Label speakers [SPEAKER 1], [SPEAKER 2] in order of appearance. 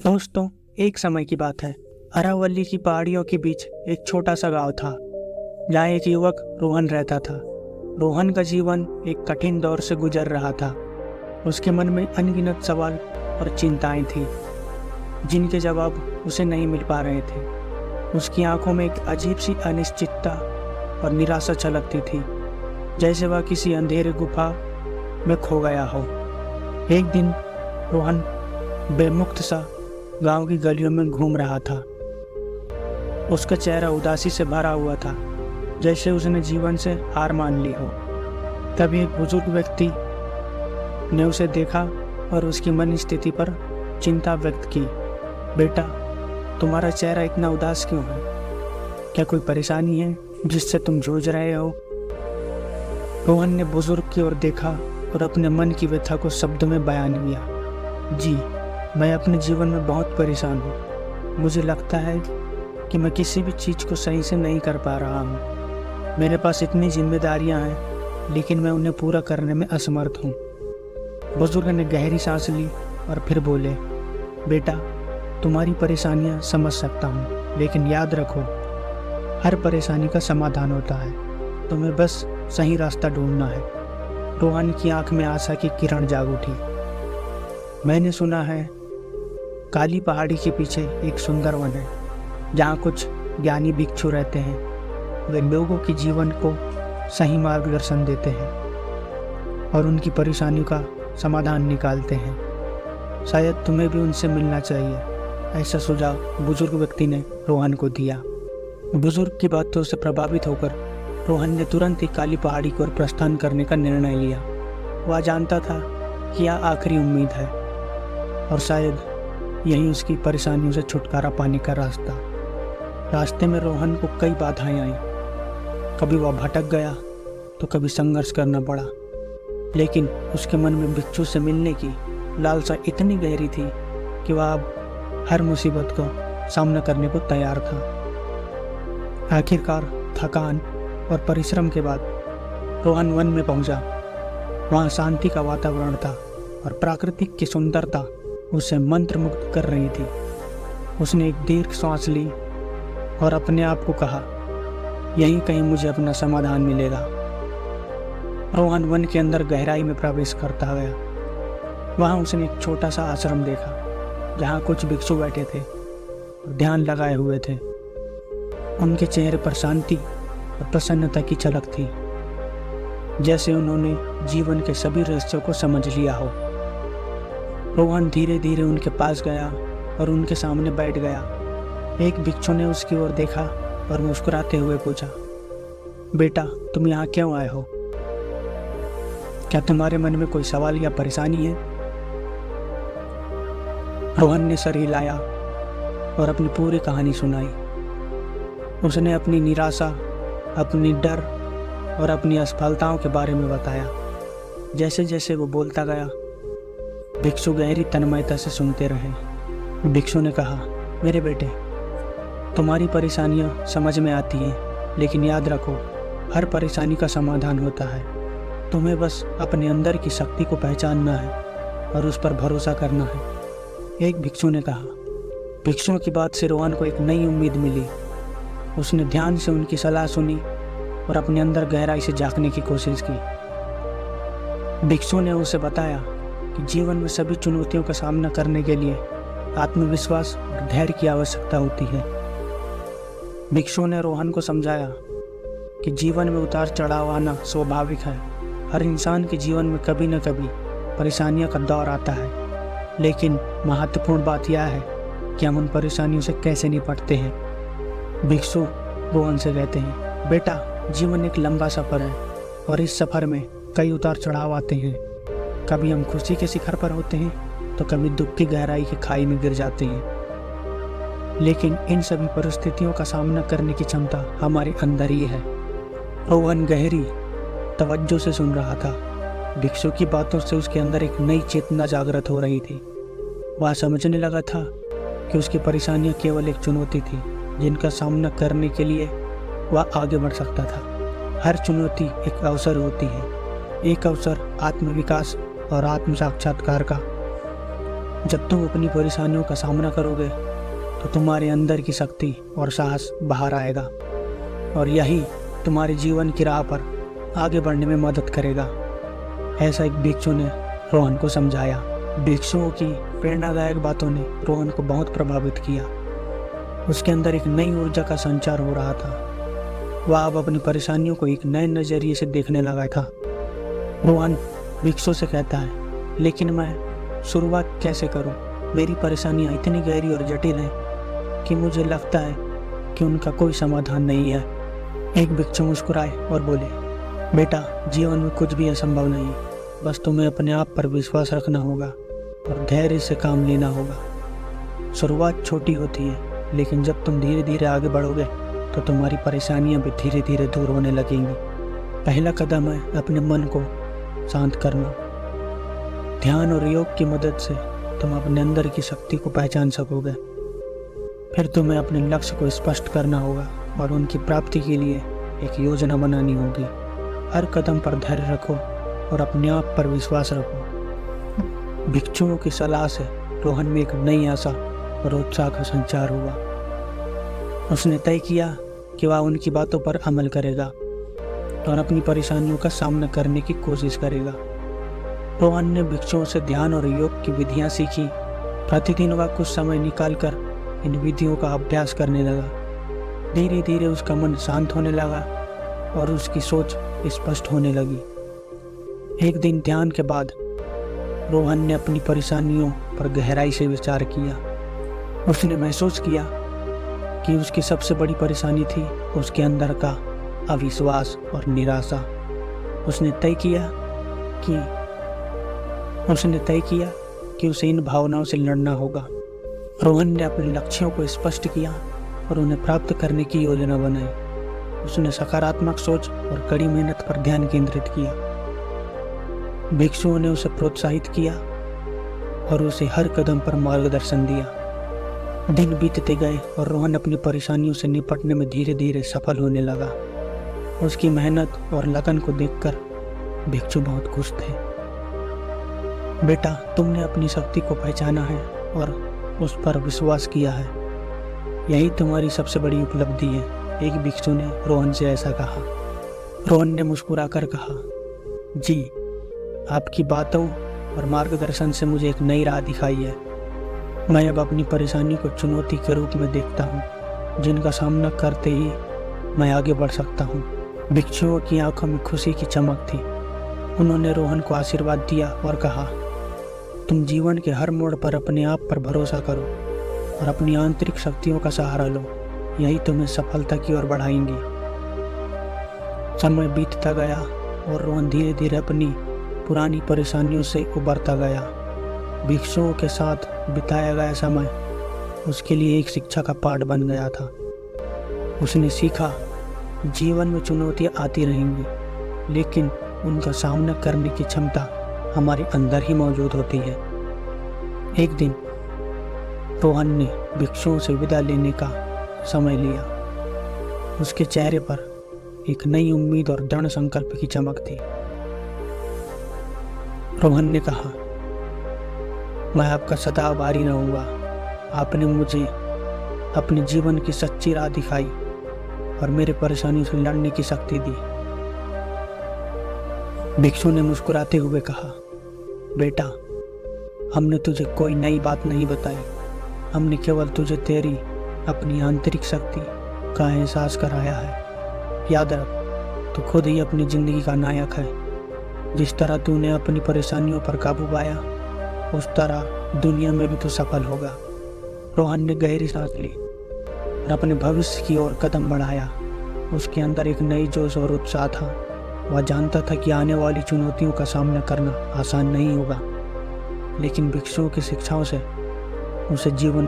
[SPEAKER 1] दोस्तों, एक समय की बात है। अरावली की पहाड़ियों के बीच एक छोटा सा गांव था, जहाँ एक युवक रोहन रहता था। रोहन का जीवन एक कठिन दौर से गुजर रहा था। उसके मन में अनगिनत सवाल और चिंताएं थी, जिनके जवाब उसे नहीं मिल पा रहे थे। उसकी आंखों में एक अजीब सी अनिश्चितता और निराशा छलकती थी, जैसे वह किसी अंधेरे गुफा में खो गया हो। एक दिन रोहन बेमुक्त सा गांव की गलियों में घूम रहा था। उसका चेहरा उदासी से भरा हुआ था, जैसे उसने जीवन से हार मान ली हो। तभी एक बुजुर्ग व्यक्ति ने उसे देखा और उसकी मन स्थिति पर चिंता व्यक्त की। बेटा, तुम्हारा चेहरा इतना उदास क्यों है? क्या कोई परेशानी है जिससे तुम जूझ रहे हो? रोहन ने बुजुर्ग की ओर देखा और अपने मन की व्यथा को शब्द में बयान किया। जी, मैं अपने जीवन में बहुत परेशान हूँ। मुझे लगता है कि मैं किसी भी चीज़ को सही से नहीं कर पा रहा हूँ। मेरे पास इतनी जिम्मेदारियाँ हैं, लेकिन मैं उन्हें पूरा करने में असमर्थ हूँ। बुजुर्ग ने गहरी सांस ली और फिर बोले, बेटा, तुम्हारी परेशानियाँ समझ सकता हूँ, लेकिन याद रखो, हर परेशानी का समाधान होता है। तुम्हें बस सही रास्ता ढूंढना है। रोहन की आंख में आशा की किरण जाग उठी। मैंने सुना है काली पहाड़ी के पीछे एक सुंदर वन है, जहाँ कुछ ज्ञानी भिक्षु रहते हैं। वे लोगों के जीवन को सही मार्गदर्शन देते हैं और उनकी परेशानियों का समाधान निकालते हैं। शायद तुम्हें भी उनसे मिलना चाहिए, ऐसा सुझाव बुजुर्ग व्यक्ति ने रोहन को दिया। बुजुर्ग की बातों से प्रभावित होकर रोहन ने तुरंत ही काली पहाड़ी की ओर प्रस्थान करने का निर्णय लिया। वह जानता था कि यह आखिरी उम्मीद है और शायद यही उसकी परेशानियों से छुटकारा पाने का रास्ता। रास्ते में रोहन को कई बाधाएं आई। कभी वह भटक गया तो कभी संघर्ष करना पड़ा, लेकिन उसके मन में भिक्षु से मिलने की लालसा इतनी गहरी थी कि वह अब हर मुसीबत का सामना करने को तैयार था। आखिरकार थकान और परिश्रम के बाद रोहन वन में पहुंचा। वहाँ शांति का वातावरण था और प्राकृतिक की सुंदरता उसे मंत्रमुग्ध कर रही थी। उसने एक दीर्घ सांस ली और अपने आप को कहा, यहीं कहीं मुझे अपना समाधान मिलेगा। रोहन वन के अंदर गहराई में प्रवेश करता गया। वहाँ उसने एक छोटा सा आश्रम देखा, जहाँ कुछ भिक्षु बैठे थे और ध्यान लगाए हुए थे। उनके चेहरे पर शांति और प्रसन्नता की झलक थी, जैसे उन्होंने जीवन के सभी रहस्यों को समझ लिया हो। रोहन धीरे धीरे उनके पास गया और उनके सामने बैठ गया। एक भिक्षु ने उसकी ओर देखा और मुस्कुराते हुए पूछा, बेटा, तुम यहाँ क्यों आए हो? क्या तुम्हारे मन में कोई सवाल या परेशानी है? रोहन ने सर हिलाया और अपनी पूरी कहानी सुनाई। उसने अपनी निराशा, अपनी डर और अपनी असफलताओं के बारे में बताया। जैसे जैसे वो बोलता गया, भिक्षु गहरी तन्मयता से सुनते रहे। भिक्षु ने कहा, मेरे बेटे, तुम्हारी परेशानियां समझ में आती हैं, लेकिन याद रखो, हर परेशानी का समाधान होता है। तुम्हें बस अपने अंदर की शक्ति को पहचानना है और उस पर भरोसा करना है। एक भिक्षु ने कहा। भिक्षुओं की बात से रोहन को एक नई उम्मीद मिली। उसने ध्यान से उनकी सलाह सुनी और अपने अंदर गहराई से झांकने की कोशिश की। भिक्षु ने उसे बताया कि जीवन में सभी चुनौतियों का सामना करने के लिए आत्मविश्वास और धैर्य की आवश्यकता होती है। भिक्षु ने रोहन को समझाया कि जीवन में उतार चढ़ाव आना स्वाभाविक है। हर इंसान के जीवन में कभी न कभी परेशानियों का दौर आता है, लेकिन महत्वपूर्ण बात यह है कि हम उन परेशानियों से कैसे निपटते हैं। भिक्षु रोहन से कहते हैं, बेटा, जीवन एक लंबा सफ़र है और इस सफ़र में कई उतार चढ़ाव आते हैं। कभी हम खुशी के शिखर पर होते हैं तो कभी दुख की गहराई की खाई में गिर जाते हैं, लेकिन इन सभी परिस्थितियों का सामना करने की क्षमता हमारे अंदर ही है। रोहन गहरी तवज्जो से सुन रहा था। भिक्षु की बातों से उसके अंदर एक नई चेतना जागृत हो रही थी। वह समझने लगा था कि उसकी परेशानियां केवल एक चुनौती थी, जिनका सामना करने के लिए वह आगे बढ़ सकता था। हर चुनौती एक अवसर होती है, एक अवसर आत्मविकास और आत्म साक्षात्कार का। जब तुम अपनी परेशानियों का सामना करोगे तो तुम्हारे अंदर की शक्ति और साहस बाहर आएगा, और यही तुम्हारे जीवन की राह पर आगे बढ़ने में मदद करेगा। ऐसा एक भिक्षु ने रोहन को समझाया। भिक्षुओं की प्रेरणादायक बातों ने रोहन को बहुत प्रभावित किया। उसके अंदर एक नई ऊर्जा का संचार हो रहा था। वह अब अपनी परेशानियों को एक नए नज़रिए से देखने लगा था। रोहन भिक्षु से कहता है, लेकिन मैं शुरुआत कैसे करूं? मेरी परेशानियां इतनी गहरी और जटिल हैं कि मुझे लगता है कि उनका कोई समाधान नहीं है। एक भिक्षु मुस्कुराए और बोले, बेटा, जीवन में कुछ भी असंभव नहीं, बस तुम्हें अपने आप पर विश्वास रखना होगा और धैर्य से काम लेना होगा। शुरुआत छोटी होती है, लेकिन जब तुम धीरे धीरे आगे बढ़ोगे तो तुम्हारी परेशानियां भी धीरे धीरे दूर होने लगेंगी। पहला कदम है अपने मन को शांत करना। ध्यान और योग की मदद से तुम अपने अंदर की शक्ति को पहचान सकोगे। फिर तुम्हें अपने लक्ष्य को स्पष्ट करना होगा और उनकी प्राप्ति के लिए एक योजना बनानी होगी। हर कदम पर धैर्य रखो और अपने आप पर विश्वास रखो। भिक्षुओं की सलाह से रोहन में एक नई आशा और उत्साह का संचार हुआ। उसने तय किया कि वह उनकी बातों पर अमल करेगा और अपनी परेशानियों का सामना करने की कोशिश करेगा। रोहन ने भिक्षुओं से ध्यान और योग की विधियां सीखी। प्रतिदिन वह कुछ समय निकालकर इन विधियों का अभ्यास करने लगा। धीरे धीरे उसका मन शांत होने लगा और उसकी सोच स्पष्ट होने लगी। एक दिन ध्यान के बाद रोहन ने अपनी परेशानियों पर गहराई से विचार किया। उसने महसूस किया कि उसकी सबसे बड़ी परेशानी थी उसके अंदर का अविश्वास और निराशा। उसने तय किया कि उसे इन भावनाओं से लड़ना होगा। रोहन ने अपने लक्ष्यों को स्पष्ट किया और उन्हें प्राप्त करने की योजना बनाई। उसने सकारात्मक सोच और कड़ी मेहनत पर ध्यान केंद्रित किया। भिक्षुओं ने उसे प्रोत्साहित किया और उसे हर कदम पर मार्गदर्शन दिया। दिन बीतते गए और रोहन अपनी परेशानियों से निपटने में धीरे धीरे सफल होने लगा। उसकी मेहनत और लगन को देखकर भिक्षु बहुत खुश थे। बेटा, तुमने अपनी शक्ति को पहचाना है और उस पर विश्वास किया है, यही तुम्हारी सबसे बड़ी उपलब्धि है। एक भिक्षु ने रोहन से ऐसा कहा। रोहन ने मुस्कुराकर कहा, जी, आपकी बातों और मार्गदर्शन से मुझे एक नई राह दिखाई है। मैं अब अपनी परेशानी को चुनौती के रूप में देखता हूँ, जिनका सामना करते ही मैं आगे बढ़ सकता हूँ। भिक्षुओं की आंखों में खुशी की चमक थी। उन्होंने रोहन को आशीर्वाद दिया और कहा, तुम जीवन के हर मोड़ पर अपने आप पर भरोसा करो और अपनी आंतरिक शक्तियों का सहारा लो, यही तुम्हें सफलता की ओर बढ़ाएंगी। समय बीतता गया और रोहन धीरे धीरे अपनी पुरानी परेशानियों से उबरता गया। भिक्षुओं के साथ बिताया गया समय उसके लिए एक शिक्षा का पाठ बन गया था। उसने सीखा, जीवन में चुनौतियां आती रहेंगी, लेकिन उनका सामना करने की क्षमता हमारे अंदर ही मौजूद होती है। एक दिन रोहन ने भिक्षुओं से विदा लेने का समय लिया। उसके चेहरे पर एक नई उम्मीद और दृढ़ संकल्प की चमक थी। रोहन ने कहा, मैं आपका सदा आभारी रहूंगा। आपने मुझे अपने जीवन की सच्ची राह दिखाई और मेरे परेशानियों से लड़ने की शक्ति दी। भिक्षु ने मुस्कुराते हुए कहा, बेटा, हमने तुझे कोई नई बात नहीं बताई। हमने केवल तुझे तेरी अपनी आंतरिक शक्ति का एहसास कराया है। याद रख, तू खुद ही अपनी जिंदगी का नायक है। जिस तरह तूने अपनी परेशानियों पर काबू पाया, उस तरह दुनिया में भी तो सफल होगा। रोहन ने गहरी सांस ली और अपने भविष्य की ओर कदम बढ़ाया। उसके अंदर एक नई जोश और उत्साह था। वह जानता था कि आने वाली चुनौतियों का सामना करना आसान नहीं होगा, लेकिन भिक्षुओं की शिक्षाओं से उसे जीवन